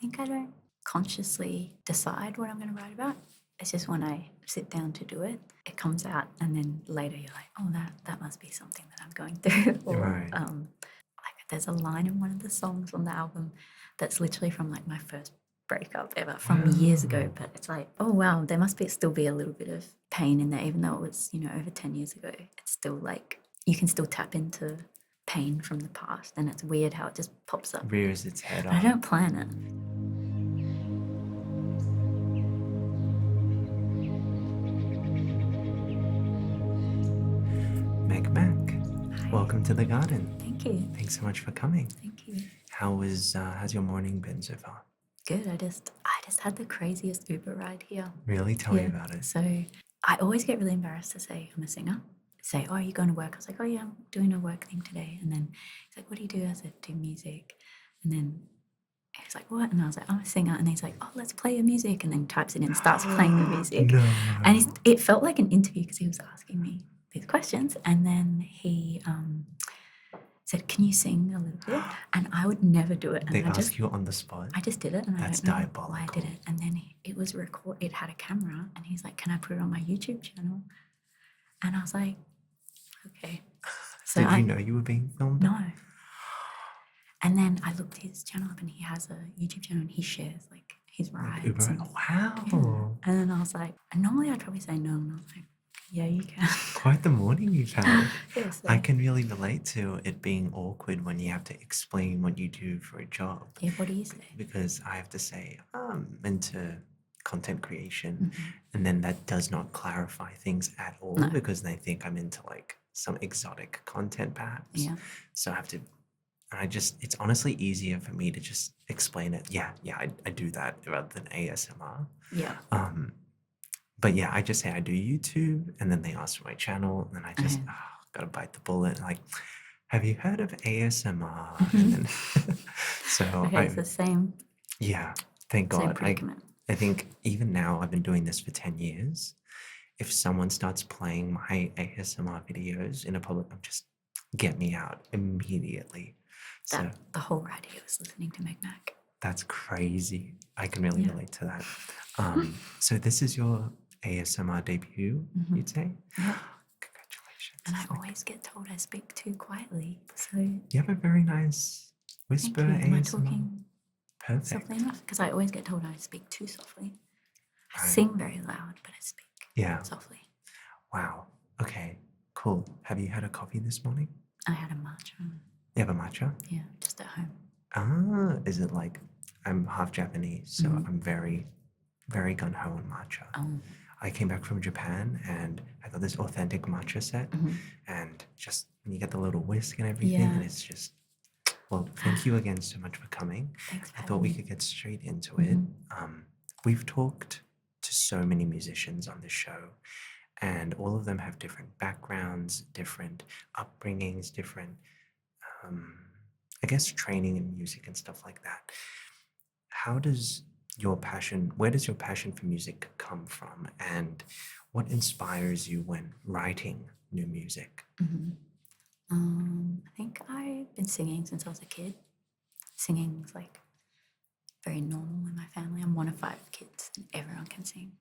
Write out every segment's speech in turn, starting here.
think I don't consciously decide what I'm going to write about. It's just when I sit down to do it, it comes out, and then later you're like, oh, that must be something that I'm going through. Or Right. like there's a line in one of the songs on the album that's literally from like my first breakup ever from years ago. But it's like, oh wow, there must still be a little bit of pain in there, even though it was, over 10 years ago. It's still like you can still tap into pain from the past, and it's weird how it just pops up. Rears its head I up. don't plan it. Meg Mac, Hi. welcome to the garden. Thank you. Thanks so much for coming. Thank you. How's your morning been so far? Good. I just had the craziest Uber ride here. Really? Tell me about it. So I always get really embarrassed to say I'm a singer. Say, oh, are you going to work? I was like, oh yeah, I'm doing a work thing today. And then he's like, what do you do? I said, do music. And then he was like, what? And I was like, I'm a singer. And he's like, oh, let's play your music. And then types it in and starts playing the music. No. And it felt like an interview because he was asking me these questions. And then he said, can you sing a little bit? And I would never do it. And They ask you on the spot? I just did it, and That's I don't know diabolical. why I did it. And then it was it had a camera, and he's like, can I put it on my YouTube channel? And I was like, okay. So Did you know you were being filmed? No. And then I looked his channel up, and he has a YouTube channel, and he shares like his rides. Uber? And, Wow. yeah. And then I was like, normally I'd probably say no, and I was like, yeah, you can. Quite the morning you've had. Yeah, so- I can really relate to it being awkward when you have to explain what you do for a job. Yeah, what do you say? Because I have to say, I'm into content creation, and then that does not clarify things at all because they think I'm into like some exotic content perhaps. Yeah. So I have to, it's honestly easier for me to just explain it. Yeah, I do that rather than ASMR. Yeah. But yeah, I just say I do YouTube, and then they ask for my channel, and then I just gotta bite the bullet. Like, have you heard of ASMR? And then, so Okay, it's the same. Yeah, thank Same God. predicament. I think even now, I've been doing this for 10 years. If someone starts playing my ASMR videos in a public, just get me out immediately. So The whole radio was listening to Meg Mac. that's crazy. I can really relate to that. So this is your ASMR debut, you'd say? Yeah. Congratulations. And I always get told I speak too quietly. So You have a very nice whisper thank you. Am I ASMR. talking Perfect. softly enough? Because I always get told I speak too softly. I Right. sing very loud, but I speak softly. Wow. Okay, cool. Have you had a coffee this morning? I had a matcha. You have a matcha? Yeah, just at home. Is it like, I'm half Japanese, so I'm very, very gun-ho on matcha. Oh. I came back from Japan and I got this authentic matcha set, and just when you get the little whisk and everything, and it's just, well, thank you again so much for coming. Thanks for I thought we could get straight into it. We've talked to so many musicians on this show, and all of them have different backgrounds, different upbringings, different, I guess, training in music and stuff like that. Where does your passion for music come from, and what inspires you when writing new music? I think I've been singing since I was a kid. Singing's like very normal in my family. I'm one of 5 kids, and everyone can sing.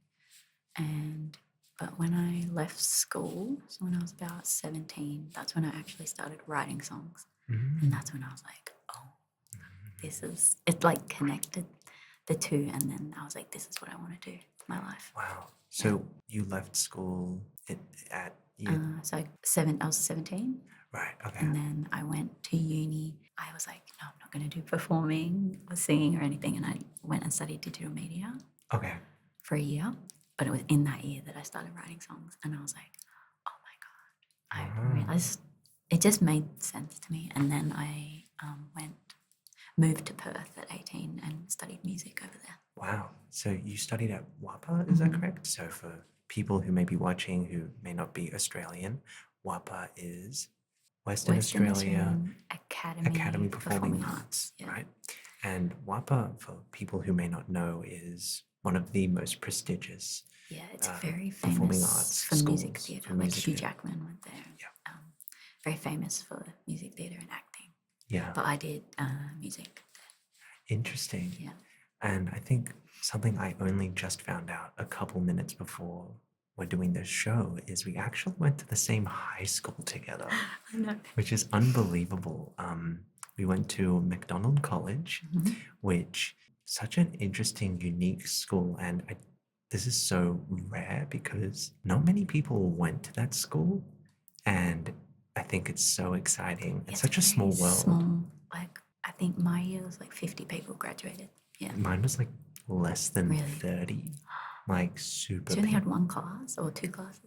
But when I left school, so when I was about 17, that's when I actually started writing songs. And that's when I was like, oh, it's like connected the two. And then I was like, this is what I want to do with my life. Wow. So you left school at year... So I was 17. Right, okay. And then I went to uni. I was like, no, I'm not going to do performing or singing or anything. And I went and studied digital media for a year. But it was in that year that I started writing songs. And I was like, oh my God. I realized it just made sense to me. And then I moved to Perth at 18 and studied music over there. Wow. So you studied at WAPA, is that correct? So for people who may be watching who may not be Australian, WAPA is Western Australia Academy Performing Arts, right? And WAPA, for people who may not know, is one of the most prestigious it's very performing famous arts for schools, music theatre. Like Hugh Jackman went there. Very famous for music theatre and acting. Yeah. But I did music. Interesting. Yeah. And I think something I only just found out a couple minutes before we're doing this show is we actually went to the same high school together, I know. which is unbelievable. We went to McDonald College, Mhm. which such an interesting, unique school, and this is so rare because not many people went to that school, and I think it's so exciting. It's such a small very world. small. Like, I think my year was like 50 people graduated. Yeah. Mine was like less than Really? 30, like super. So you only had one class or two classes?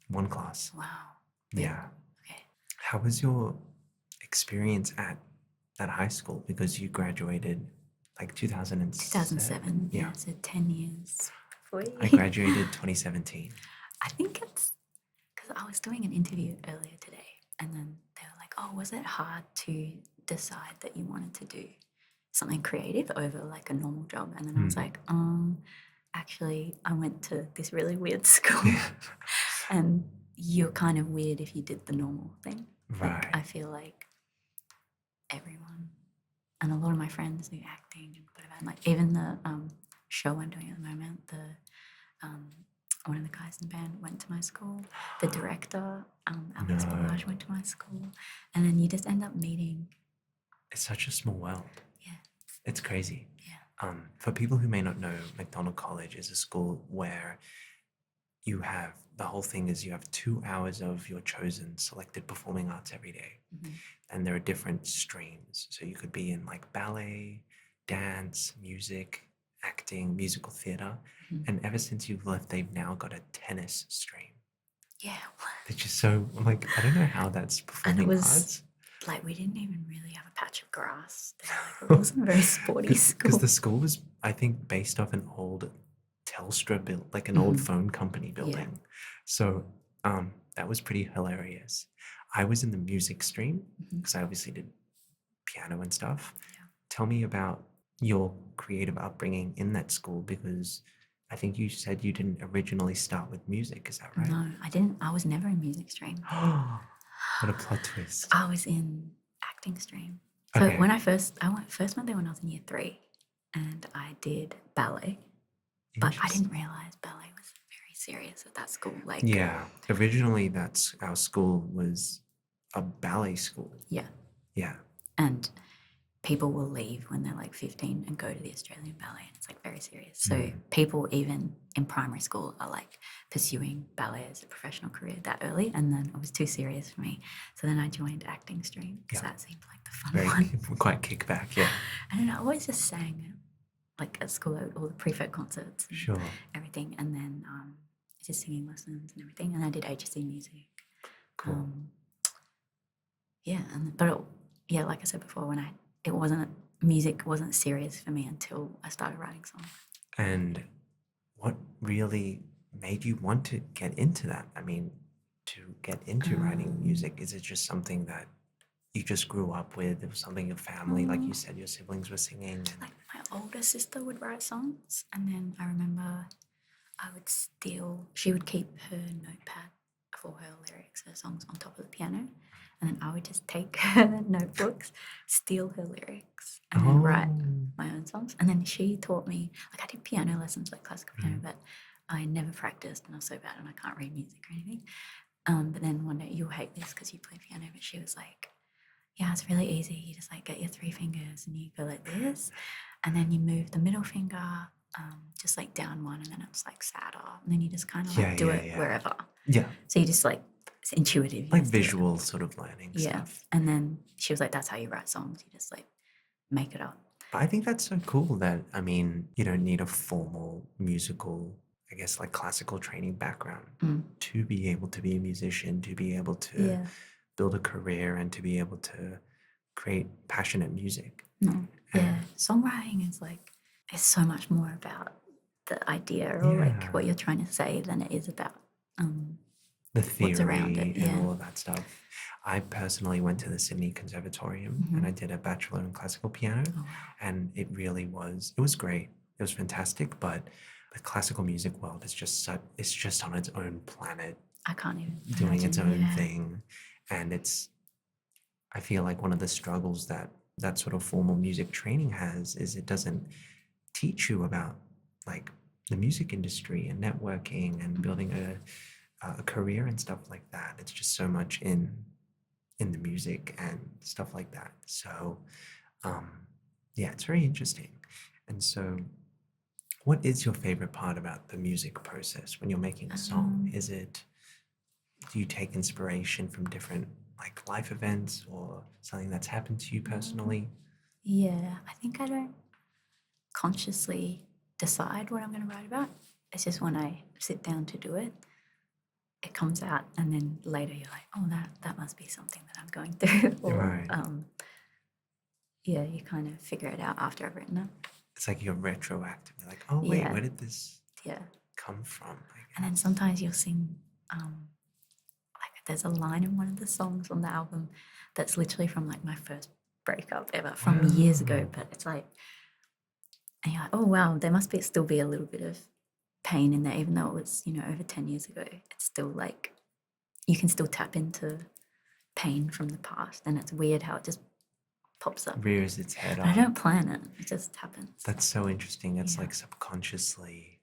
One class. Wow. Yeah. Okay. How was your experience at that high school? Because you graduated like 2007. 2007. Yeah. Yeah. So 10 years before I you. graduated 2017. I think it's because I was doing an interview earlier today, and then they were like, "Oh, was it hard to decide that you wanted to do something creative over like a normal job?" And then I was like, actually, I went to this really weird school, and you're kind of weird if you did the normal thing. Right. Like, I feel like everyone and a lot of my friends do acting and whatever. And like even the show I'm doing at the moment, one of the guys in the band went to my school. The director, Alex No. Ballage, went to my school. And then you just end up meeting. It's such a small world. Yeah. It's crazy. Yeah. For people who may not know, McDonald College is a school where you have the whole thing is you have 2 hours of your chosen selected performing arts every day. Mhm. And there are different streams. So you could be in like ballet, dance, music, acting, musical theater. Mhm. And ever since you've left, they've now got a tennis stream. Yeah. Which is so, I'm like, I don't know how that's And performing it was arts. like we didn't even really have a patch of grass there. Like, it wasn't a very sporty school. Because the school was, I think, based off an old Telstra built, like an old phone company building. So that was pretty hilarious. I was in the music stream because I obviously did piano and stuff. Yeah. Tell me about your creative upbringing in that school because I think you said you didn't originally start with music. Is that right? No, I didn't. I was never in music stream. What a plot twist. I was in acting stream. So Okay. when I first went there when I was in year 3, and I did ballet, but I didn't realize ballet was very serious at that school. Like, Yeah, originally that's our school was a ballet school. yeah, Yeah. and people will leave when they're like 15 and go to the Australian Ballet, and it's like very serious. So people even in primary school are like pursuing ballet as a professional career that early, and then it was too serious for me. So then I joined acting stream because that seemed like the fun one. Quite kickback, yeah. And then I always just sang like at school at all the prefect concerts and everything, and then just singing lessons and everything, and I did HSC music. Cool. Like I said before, music wasn't serious for me until I started writing songs. And what really made you want to get into that? I mean, to get into writing music, is it just something that you just grew up with? It was something your family, like you said, your siblings were singing? Like my older sister would write songs, and then I remember she would keep her notepad for her lyrics, her songs on top of the piano, and then I would just take her notebooks, steal her lyrics, and then write my own songs. And then she taught me, like I did piano lessons, like classical piano, but I never practiced, and I was so bad, and I can't read music or anything. But then one day, you'll hate this because you play piano, but she was like, yeah, it's really easy. You just like get your 3 fingers and you go like this, and then you move the middle finger just like down one, and then it's like sadder, and then you just kind of like do it wherever. Yeah. So you just like, it's intuitive. Like visual sort of learning stuff. And then she was like, that's how you write songs. You just like make it up. But I think that's so cool that, I mean, you don't need a formal musical, I guess, like classical training background to be able to be a musician, to be able to build a career, and to be able to create passionate music. Songwriting is like, it's so much more about the idea or like what you're trying to say than it is about the theory what's around it. and all of that stuff. I personally went to the Sydney Conservatorium and I did a bachelor in classical piano, and it was great. It was fantastic, but the classical music world is just it's just on its own planet. I can't even doing its own thing, and I feel like one of the struggles that sort of formal music training has is it doesn't teach you about like the music industry and networking and building a career and stuff like that. It's just so much in the music and stuff like that. So yeah, it's very interesting. And so what is your favorite part about the music process when you're making a song? Do you take inspiration from different like life events or something that's happened to you personally? Yeah, I think I don't consciously decide what I'm going to write about. It's just when I sit down to do it, it comes out, and then later you're like, oh, that must be something that I'm going through. Or Right. yeah, you kind of figure it out after I've written it. It's like you're retroactively like, oh wait, Yeah. where did this Yeah. come from? And then sometimes you'll sing, like there's a line in one of the songs on the album that's literally from like my first breakup ever from years ago. But it's like, and you're like, oh wow, there must still be a little bit of pain in there, even though it was, over 10 years ago. It's still like, you can still tap into pain from the past. And it's weird how it just pops up. Rears its head I up. don't plan it. It just happens. That's so interesting. It's like subconsciously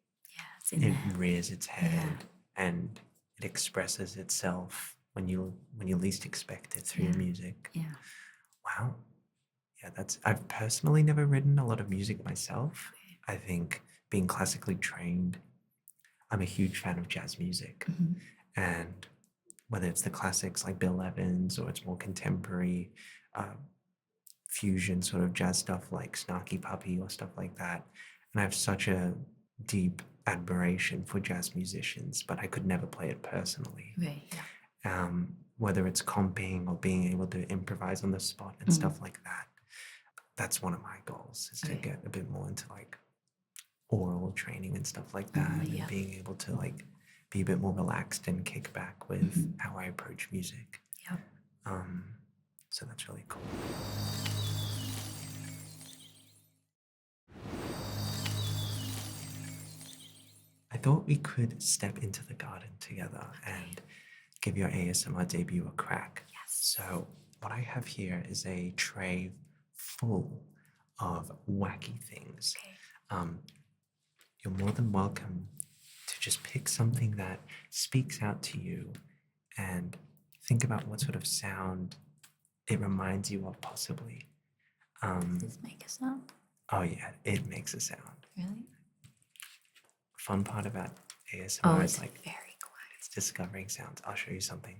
it's in there. Rears its head and it expresses itself when you least expect it through your music. Yeah. Wow. Yeah, I've personally never written a lot of music myself. I think being classically trained, I'm a huge fan of jazz music. And whether it's the classics like Bill Evans or it's more contemporary fusion sort of jazz stuff like Snarky Puppy or stuff like that. And I have such a deep admiration for jazz musicians, but I could never play it personally. Right, yeah. Whether it's comping or being able to improvise on the spot and stuff like that. That's one of my goals, is to get a bit more into like oral training and stuff like that, and being able to like be a bit more relaxed and kick back with how I approach music. So that's really cool. I thought we could step into the garden together and give your ASMR debut a crack. Yes. So what I have here is a tray full of wacky things. You're more than welcome to just pick something that speaks out to you and think about what sort of sound it reminds you of, possibly. Does this make a sound? Oh yeah, it makes a sound. Really? Fun part about ASMR it's is like very quiet. It's discovering sounds. I'll show you something.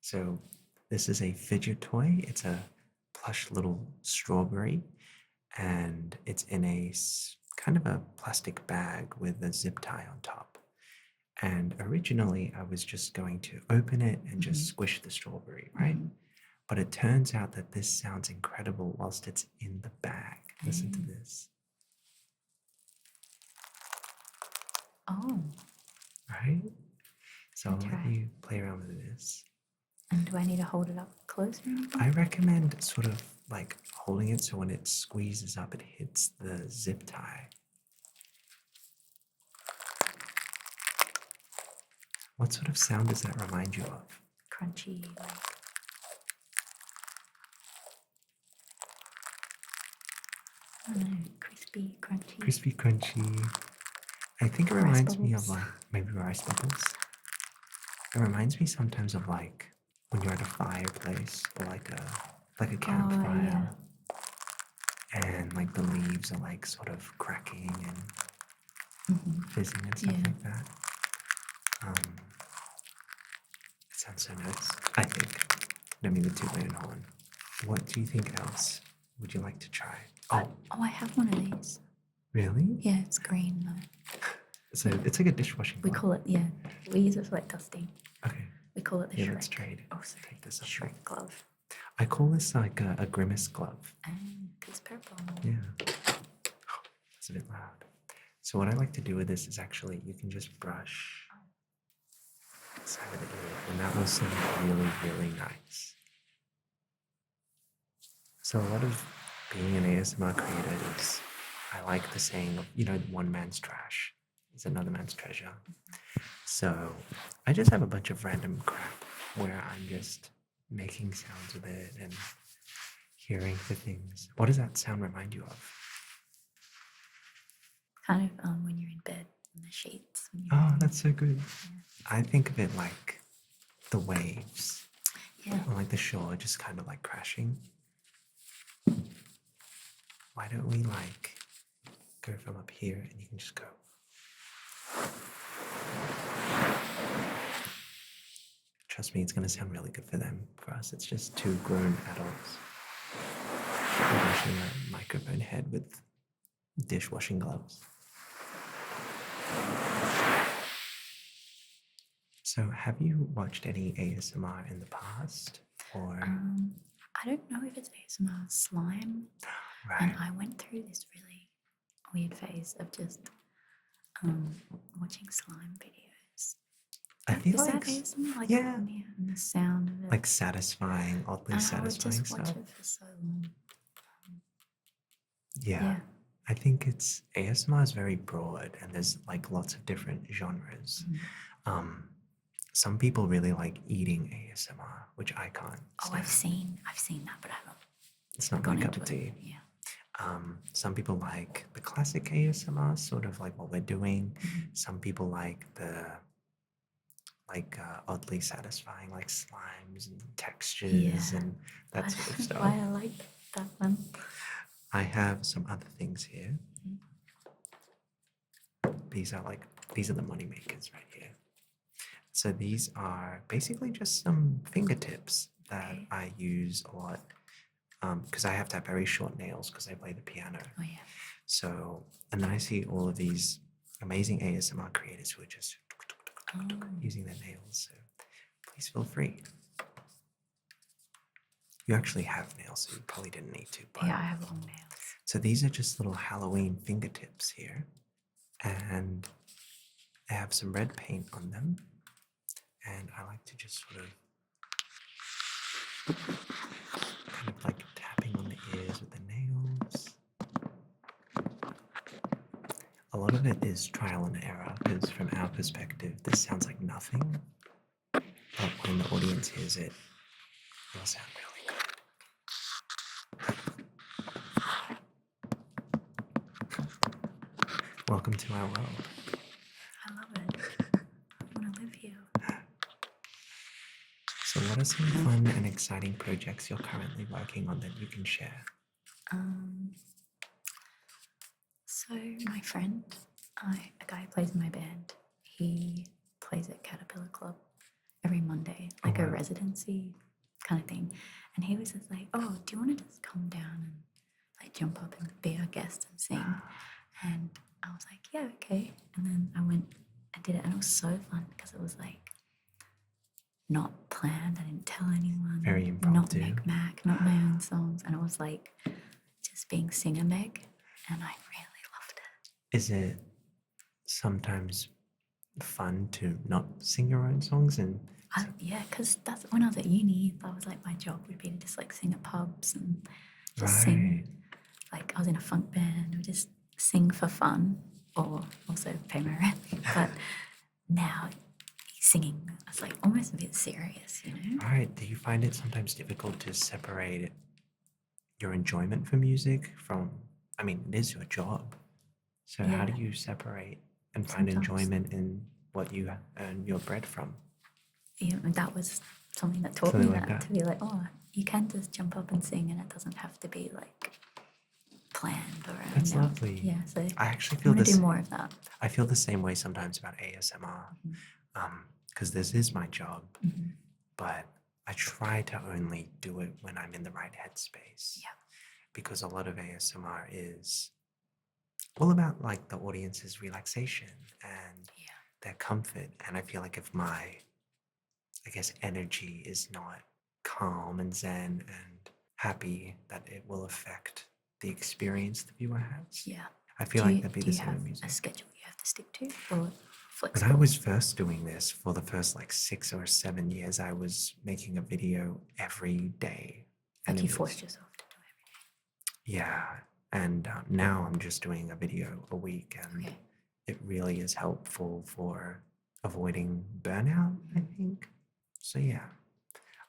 So this is a fidget toy. It's a plush little strawberry, and it's in a kind of a plastic bag with a zip tie on top. And originally I was just going to open it and just squish the strawberry, right? But it turns out that this sounds incredible whilst it's in the bag. Listen to this. Oh. Right? So I'll let you play around with this. And do I need to hold it up close or anything? I recommend sort of like holding it so when it squeezes up, it hits the zip tie. What sort of sound does that remind you of? Crunchy, like. I don't know, crispy, crunchy. Crispy, crunchy. I think it reminds me of like maybe rice bubbles. It reminds me sometimes of like when you're at a fireplace or like a campfire, and like the leaves are like sort of cracking and fizzing and stuff like that. It sounds so nice. I think. Let me toot my own horn. What do you think else would you like to try? Oh, I have one of these. Really? Yeah, it's green though. So it's like a dishwashing glove. We call it, we use it for like dusting. Okay. We call it the Shrek. Let's trade. Oh, sorry. Take this up. Shrek glove. I call this like a grimace glove. It's purple. Yeah. Oh, that's a bit loud. So what I like to do with this is actually you can just brush the side of the ear, and that will sound really, really nice. So a lot of being an ASMR creator is, I like the saying of, one man's trash is another man's treasure. So I just have a bunch of random crap where I'm just making sounds with it and hearing the things. What does that sound remind you of? kind of when you're in bed in the sheets. Oh, that's so good. I think of it like the waves. Yeah. Or like the shore just kind of like crashing. Why don't we like go from up here and you can just go. Trust me, it's going to sound really good for them. For us, it's just two grown adults washing a microphone head with dishwashing gloves. So have you watched any ASMR in the past? Or I don't know if it's ASMR slime. right. And I went through this really weird phase of just watching slime videos. I feel Is like that ASMR? Like, yeah. And the sound of it. Like satisfying, oddly satisfying I would just stuff. watch it for so long. Yeah. I think it's ASMR is very broad and there's like lots of different genres. Some people really like eating ASMR, which I can't stand. I've seen that, but I haven't. It's not my cup of tea. Yeah. Some people like the classic ASMR, sort of like what we're doing. Some people like the oddly satisfying, like slimes and textures and that sort of stuff. Why I like that one. I have some other things here. These are the money makers right here. So these are basically just some fingertips that I use a lot because I have to have very short nails because I play the piano. Oh yeah. So, and then I see all of these amazing ASMR creators who are just using their nails. So please feel free. You actually have nails, so you probably didn't need to. But yeah, I have long nails. So these are just little Halloween fingertips here. And they have some red paint on them. And I like to just sort of kind of like tapping on the ears with the nails. A lot of it is trial and error because from our perspective, this sounds like nothing. But when the audience hears it, it'll sound really good. Welcome to our world. I love it. I want to live here. So what are some fun and exciting projects you're currently working on that you can share? So my friend, a guy who plays in my band, he plays at Caterpillar Club every Monday, like a residency kind of thing. And he was just like, oh, do you want to just come down and like jump up and be our guest and sing? And I was like, yeah, okay. And then I went and did it, and it was so fun because it was like not planned. I didn't tell anyone. Very impromptu. Not Meg Mac, not my own songs. And it was like just being singer Meg, and I really loved it. Is it sometimes fun to not sing your own songs? Yeah, because that's when I was at uni. That was like my job would be to just like sing at pubs and just sing. Like I was in a funk band and would just sing for fun or also pay my rent. But now singing, it's like almost a bit serious, you know? Right. Do you find it sometimes difficult to separate your enjoyment for music from, I mean, it is your job. So how do you separate and find enjoyment in what you earn your bread from? Yeah, that was something that taught me that, to be like, oh, you can just jump up and sing and it doesn't have to be like planned or That's lovely. Yeah, so I actually feel I want to do more of that. I feel the same way sometimes about ASMR because this is my job, but I try to only do it when I'm in the right headspace. Yeah. Because a lot of ASMR is all about like the audience's relaxation and their comfort. And I feel like if my, I guess, energy is not calm and zen and happy, that it will affect the experience the viewer has. Yeah. I feel like that'd be the same with music. A schedule you have to stick to or flexible? When I was first doing this, for the first like 6 or 7 years, I was making a video every day. And you forced yourself to do it every day? Yeah. And now I'm just doing a video a week, and it really is helpful for avoiding burnout, I think. So yeah,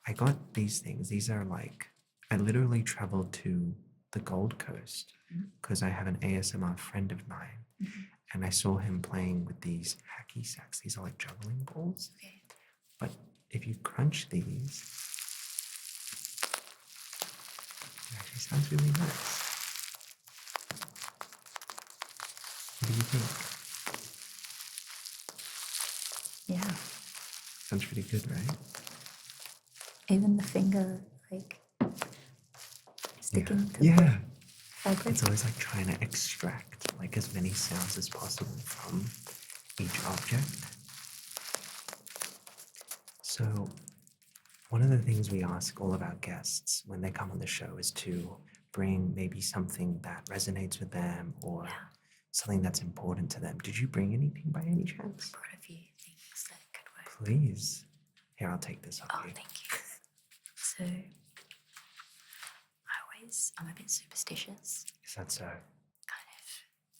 I got these things. These are like, I literally traveled to the Gold Coast because I have an ASMR friend of mine, and I saw him playing with these hacky sacks. These are like juggling balls. Okay. But if you crunch these, it actually sounds really nice. What do you think? Yeah. Sounds pretty good, right? Even the finger, like, sticking to yeah. the fabric. It's always like trying to extract like as many sounds as possible from each object. So one of the things we ask all of our guests when they come on the show is to bring maybe something that resonates with them or something that's important to them. Did you bring anything by any chance? I brought a few things that could work. Please. Here, I'll take this off you. Thank you. So, I'm a bit superstitious. Is that so? Kind of,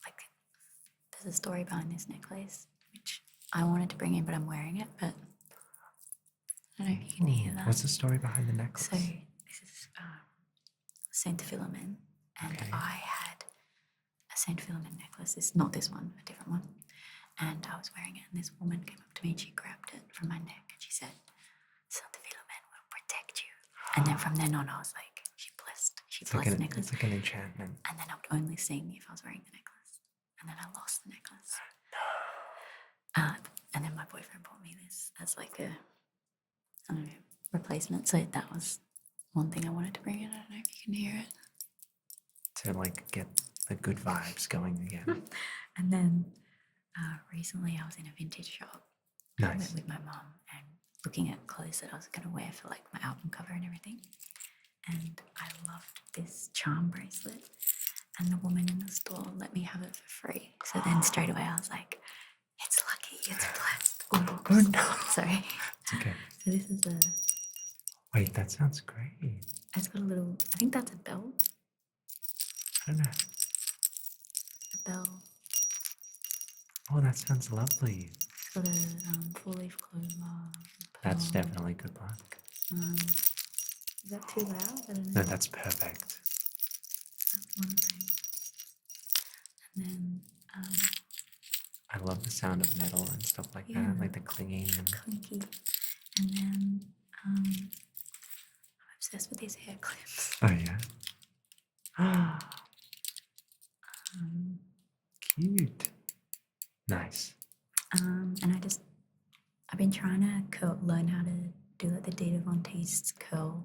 like, there's a story behind this necklace, which I wanted to bring in, but I'm wearing it, but I don't know if you can hear that. What's the story behind the necklace? So, this is Saint Philomene, and I had a Saint Philomene necklace. It's not this one, a different one. And I was wearing it, and this woman came up to me and she grabbed it from my neck and she said, Saint Philomene will protect you. And then from then on, I was like, she blessed the necklace. It's like an enchantment. And then I would only sing if I was wearing the necklace. And then I lost the necklace. No. And then my boyfriend bought me this as like a, I don't know, replacement. So that was one thing I wanted to bring in. I don't know if you can hear it. To like get the good vibes going again. And then recently I was in a vintage shop. Nice. I went with my mum and looking at clothes that I was going to wear for like my album cover and everything. And I loved this charm bracelet. And the woman in the store let me have it for free. So then straight away I was like, it's lucky, it's blessed. Oh no. Sorry. It's okay. So this is a... Wait, that sounds great. It's got a little... I think that's a bell. I don't know. A bell. Oh, that sounds lovely. It's got a four-leaf clover. That's definitely good luck. Is that too loud? I don't know. No, that's perfect. That's one thing. And then... I love the sound of metal and stuff like that, like the clinging and clinky. And then I'm obsessed with these hair clips. Oh yeah. Cute. Nice. And I've been trying to learn how to do like the Dita Von Teese curl,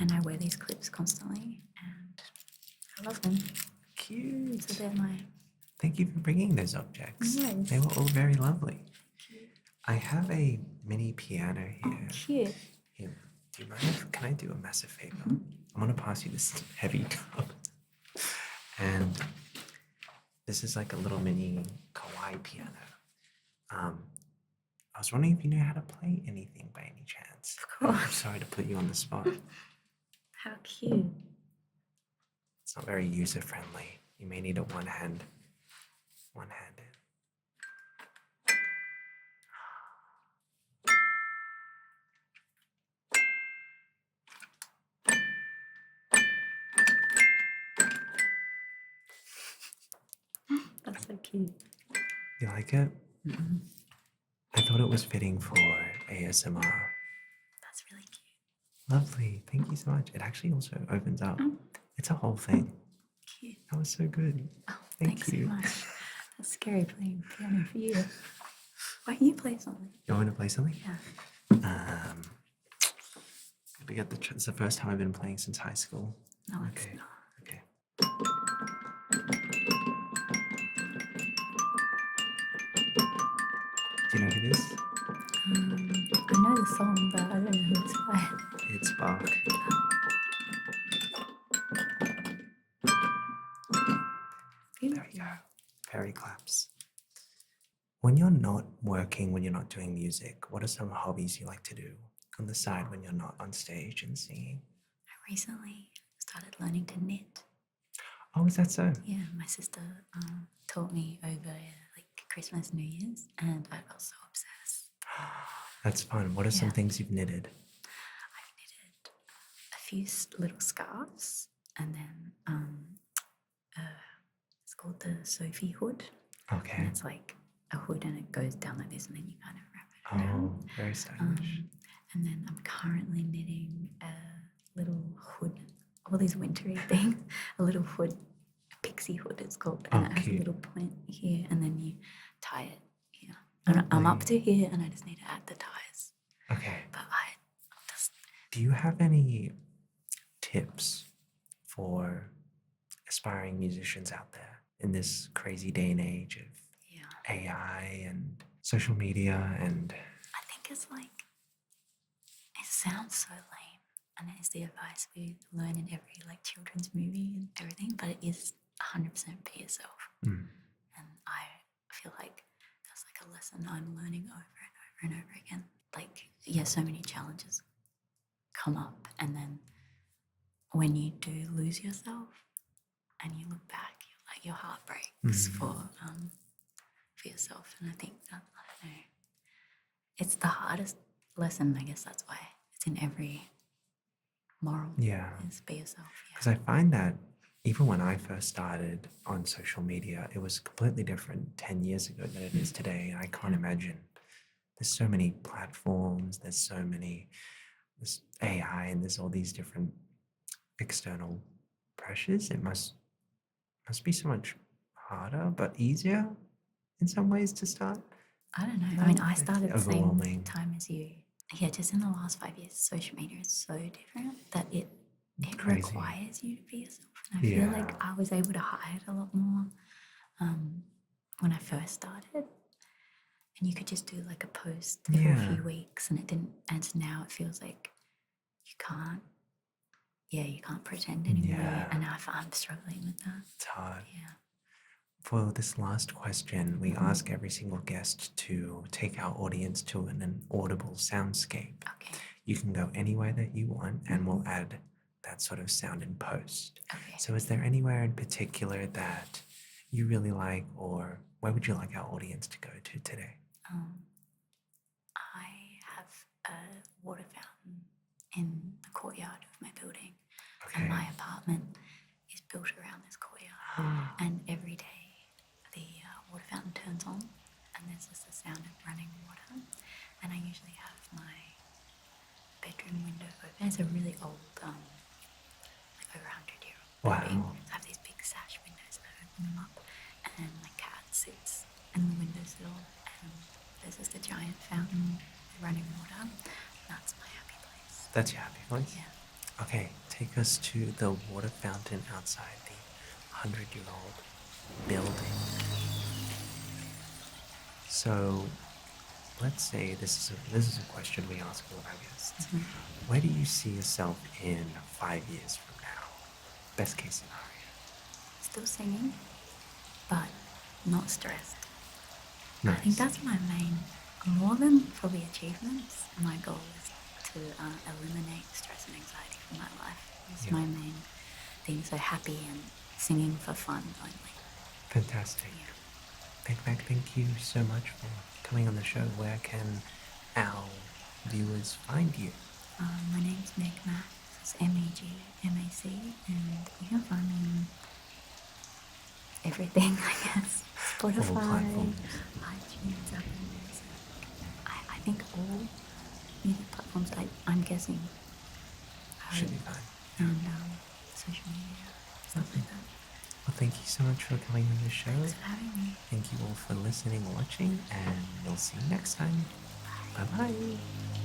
and I wear these clips constantly, and I love them. Cute. So they're my... Thank you for bringing those objects. Yes. They were all very lovely. I have a mini piano here. Oh, cute. Here, do you mind can I do a massive favor? I'm going to pass you this heavy cup. And this is like a little mini kawaii piano. I was wondering if you know how to play anything by any chance. Of course. I'm sorry to put you on the spot. How cute. It's not very user-friendly. You may need a one-handed. That's so cute. You like it? I thought it was fitting for ASMR. That's really cute. Lovely. Thank you so much. It actually also opens up. It's a whole thing. Cute. That was so good. Oh, Thank you. so much. That's scary playing piano for you. Why don't you play something? You want me to play something? Yeah. It's the first time I've been playing since high school. No, it's not. Okay. Do you know who it is? I know the song, but I don't know who it's by. It's Bach. There we go. Fairy claps. When you're not working, when you're not doing music, what are some hobbies you like to do on the side when you're not on stage and singing? I recently started learning to knit. Oh, is that so? Yeah, my sister taught me over like Christmas, New Year's, and I got so obsessed. That's fun. What are some things you've knitted? I've knitted a few little scarves, and then it's called the Sophie hood. Okay. And it's like a hood and it goes down like this and then you kind of wrap it around. Oh, very stylish. And then I'm currently knitting a little hood, all these wintry things, a little hood, a pixie hood it's called, and it has a cute. little point here and then you tie it here. And I'm up to here and I just need to add the ties. Okay. But do you have any tips for aspiring musicians out there in this crazy day and age of AI and social media? And I think it's like, it sounds so lame and it is the advice we learn in every like children's movie and everything, but it is 100% be yourself. And I feel like that's like a lesson I'm learning over and over and over again. Like, so many challenges come up, and then when you do lose yourself and you look back, your heart breaks for yourself. And I think that, I don't know, it's the hardest lesson. I guess that's why it's in every moral. Is be yourself. Because I find that even when I first started on social media, it was completely different 10 years ago than it is today. I can't imagine. There's so many platforms, there's AI, and there's all these different external pressures. It must be so much harder, but easier in some ways to start. I don't know. I mean, I started the same time as you. Yeah, just in the last 5 years, social media is so different that it requires you to be yourself. And I feel like I was able to hide a lot more when I first started. And you could just do like a post every few weeks, and it didn't. And now it feels like you can't. Yeah, you can't pretend anymore. And I'm struggling with that. It's hard. Yeah. For this last question, we ask every single guest to take our audience to an audible soundscape. Okay. You can go anywhere that you want, and we'll add that sort of sound in post. Okay. So is there anywhere in particular that you really like, or where would you like our audience to go to today? I have a water fountain in the courtyard of my building. And my apartment is built around this courtyard. And every day the water fountain turns on and there's just the sound of running water. And I usually have my bedroom window open. It's a really old, like over 100-year-old building. So I have these big sash windows and I open them up, and my cat sits in the windowsill, and there's just a giant fountain running water. That's my happy place. That's your happy place? Yeah. Okay, take us to the water fountain outside the 100-year-old building. So, let's say this is a question we ask all our guests. Where do you see yourself in 5 years from now? Best case scenario. Still singing, but not stressed. Nice. I think that's my main, more than probably achievements, my goal is to eliminate stress and anxiety from my life. It's my main thing. So happy and singing for fun only. Fantastic. Meg Mac, thank you so much for coming on the show. Where can our viewers find you? My name's Meg Mac. It's MEGMAC, and you can find me on everything, I guess. Spotify, iTunes, Apple Music. I think all music platforms, I'm guessing. Should be fine. And social media, stuff like that. Well, thank you so much for coming on the show. Thanks for having me. Thank you all for listening, watching, and we'll see you next time. Bye-bye.